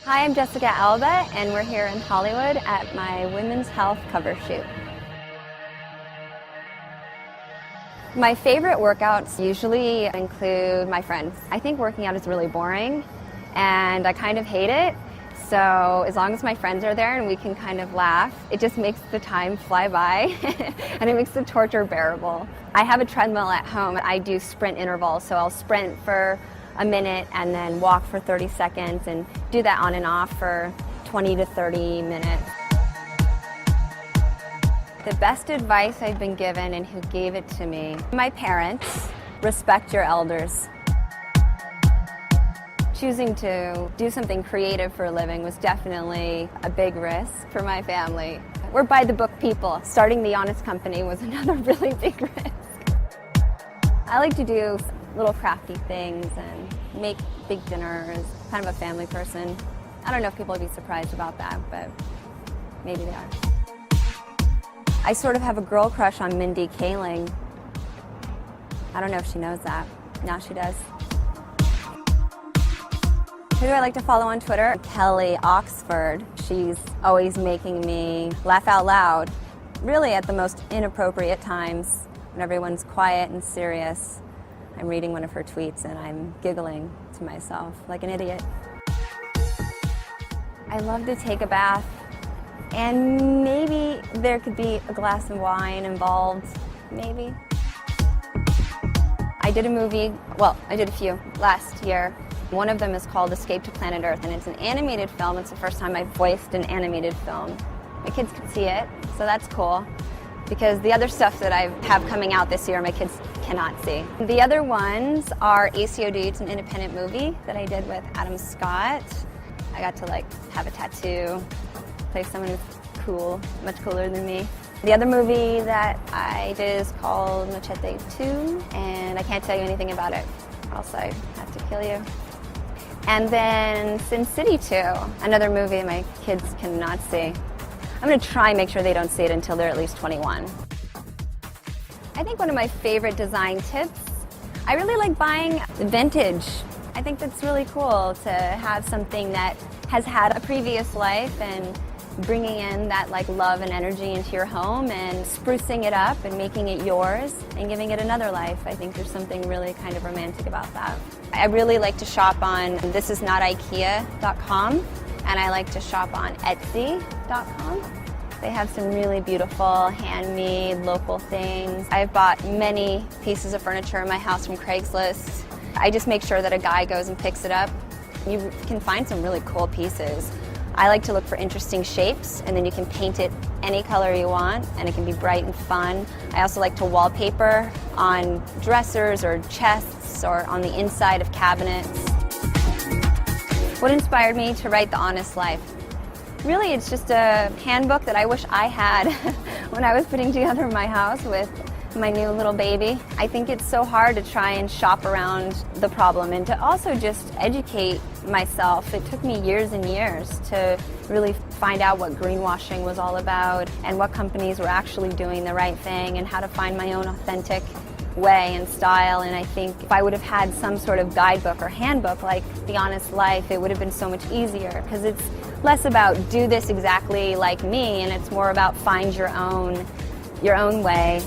Hi, I'm Jessica Alba, and we're here in Hollywood at my Women's Health cover shoot. My favorite workouts usually include my friends. I think working out is really boring, and I kind of hate it. So as long as my friends are there and we can kind of laugh, it just makes the time fly by and it makes the torture bearable. I have a treadmill at home. I do sprint intervals, so I'll sprint for a minute and then walk for 30 seconds and do that on and off for 20 to 30 minutes. The best advice I've been given and who gave it to me, my parents. Respect your elders. Choosing to do something creative for a living was definitely a big risk for my family. We're by-the-book people. Starting the Honest Company was another really big risk. I like to do little crafty things and make big dinners. Kind of a family person. I don't know if people would be surprised about that, but maybe they are. I sort of have a girl crush on Mindy Kaling. I don't know if she knows that. Now she does. Who do I like to follow on Twitter? Kelly Oxford. She's always making me laugh out loud, really at the most inappropriate times when everyone's quiet and serious. I'm reading one of her tweets and I'm giggling to myself like an idiot. I love to take a bath, and maybe there could be a glass of wine involved, maybe. I did a movie, I did a few last year. One of them is called Escape to Planet Earth, and it's an animated film. It's the first time I've voiced an animated film. My kids can see it, so that's cool, because the other stuff that I have coming out this year, my kids cannot see. The other ones are ACOD. It's an independent movie that I did with Adam Scott. I got to have a tattoo, play someone who's cool, much cooler than me. The other movie that I did is called Machete 2, and I can't tell you anything about it, or else I have to kill you. And then Sin City 2, another movie my kids cannot see. I'm going to try and make sure they don't see it until they're at least 21. I think one of my favorite design tips, I really like buying vintage. I think that's really cool to have something that has had a previous life and bringing in that love and energy into your home and sprucing it up and making it yours and giving it another life. I think there's something really kind of romantic about that. I really like to shop on thisisnotikea.com, and I like to shop on Etsy.com. They have some really beautiful handmade local things. I've bought many pieces of furniture in my house from Craigslist. I just make sure that a guy goes and picks it up. You can find some really cool pieces. I like to look for interesting shapes, and then you can paint it any color you want, and it can be bright and fun. I also like to wallpaper on dressers or chests or on the inside of cabinets. What inspired me to write The Honest Life? Really, it's just a handbook that I wish I had when I was putting together my house with my new little baby. I think it's so hard to try and shop around the problem and to also just educate myself. It took me years and years to really find out what greenwashing was all about and what companies were actually doing the right thing and how to find my own authentic way and style. And I think if I would have had some sort of guidebook or handbook like The Honest Life, it would have been so much easier, because it's less about do this exactly like me and it's more about find your own way.